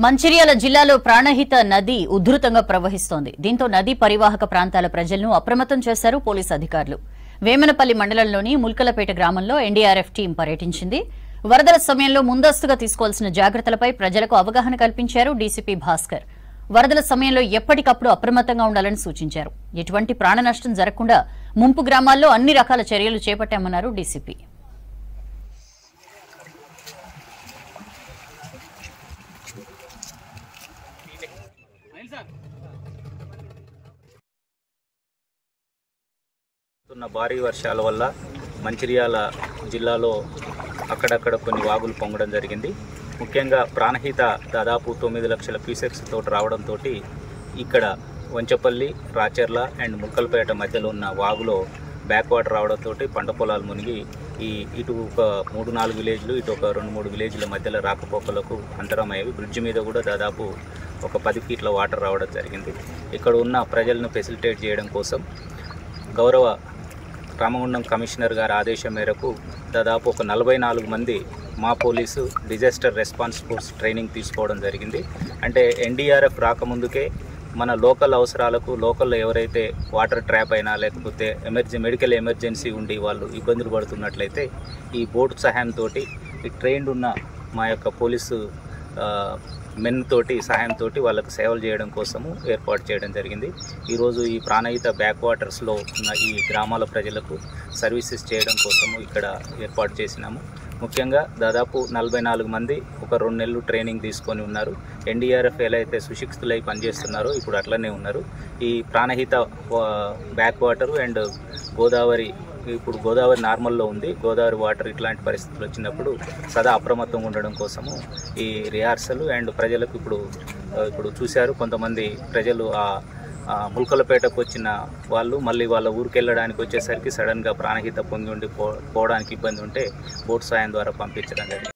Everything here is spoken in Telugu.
మంచిర్యాల జిల్లాలో ప్రాణహిత నది ఉధృతంగా ప్రవహిస్తోంది. దీంతో నదీ పరివాహక ప్రాంతాల ప్రజలను అప్రమత్తం చేశారు పోలీసు అధికారులు. వేమనపల్లి మండలంలోని ముల్కలపేట గ్రామంలో ఎన్డీఆర్ఎఫ్ టీం పర్యటించింది. వరదల సమయంలో ముందస్తుగా తీసుకోవాల్సిన జాగ్రత్తలపై ప్రజలకు అవగాహన కల్పించారు డీసీపీ భాస్కర్. వరదల సమయంలో ఎప్పటికప్పుడు అప్రమత్తంగా ఉండాలని సూచించారు. ఎటువంటి ప్రాణ నష్టం జరగకుండా ముంపు గ్రామాల్లో అన్ని రకాల చర్యలు చేపట్టామన్నారు డీసీపీ. భారీ వర్షాల వల్ల మంచిర్యాల జిల్లాలో అక్కడక్కడ కొన్ని వాగులు పొంగడం జరిగింది. ముఖ్యంగా ప్రాణహిత దాదాపు 9 లక్షల క్యూసెక్స్ తోటి రావడంతో ఇక్కడ వంచపల్లి, రాచర్ల అండ్ ముల్కల్పేట మధ్యలో ఉన్న వాగులో బ్యాక్ వాటర్ రావడంతో పంట పొలాలు మునిగి ఇటు ఒక 3-4 విలేజ్లు, ఇటు ఒక 2-3 విలేజ్ల మధ్యలో రాకపోకలకు అంతరమయ్యేవి. బ్రిడ్జ్ మీద కూడా దాదాపు ఒక 10 ఫీట్ల వాటర్ రావడం జరిగింది. ఇక్కడ ఉన్న ప్రజలను ఫెసిలిటేట్ చేయడం కోసం గౌరవ రామగుండం కమిషనర్ గారి ఆదేశం మేరకు దాదాపు ఒక 44 మంది మా police disaster response force training తీసుకోవడం జరిగింది. అంటే ఎన్డీఆర్ఎఫ్ రాకముందుకే మన లోకల్ అవసరాలకు, లోకల్లో ఎవరైతే వాటర్ ట్రాప్ అయినా లేకపోతే మెడికల్ ఎమర్జెన్సీ ఉండి వాళ్ళు ఇబ్బందులు పడుతున్నట్లయితే ఈ బోట్ సహాయంతో ఈ ట్రైన్డ్ ఉన్న మా యొక్క పోలీసు మెన్ తోటి సహాయంతో వాళ్ళకు సేవలు చేయడం కోసము ఏర్పాటు చేయడం జరిగింది. ఈరోజు ఈ ప్రాణహిత బ్యాక్ వాటర్స్లో ఉన్న ఈ గ్రామాల ప్రజలకు సర్వీసెస్ చేయడం కోసము ఇక్కడ ఏర్పాటు చేసినాము. ముఖ్యంగా దాదాపు 44 మంది ఒక 2 నెలలు ట్రైనింగ్ తీసుకొని ఉన్నారు. ఎన్డీఆర్ఎఫ్ ఎలా అయితే సుశిక్షితులై పనిచేస్తున్నారో ఇప్పుడు అట్లనే ఉన్నారు. ఈ Pranahita back water and Godavari, ఇప్పుడు గోదావరి నార్మల్లో ఉంది. గోదావరి వాటర్ ఇట్లాంటి పరిస్థితులు వచ్చినప్పుడు సదా అప్రమత్తంగా ఉండడం కోసము ఈ రిహార్సల్ అండ్ ప్రజలకు ఇప్పుడు చూశారు. కొంతమంది ప్రజలు ముల్కలపేటకు వచ్చిన వాళ్ళు మళ్ళీ వాళ్ళ ఊరికి వెళ్ళడానికి వచ్చేసరికి సడన్గా ప్రాణహిత పొంగి ఉండి పోవడానికి ఇబ్బంది ఉంటే బోట్ సాయం ద్వారా పంపించడం జరిగింది.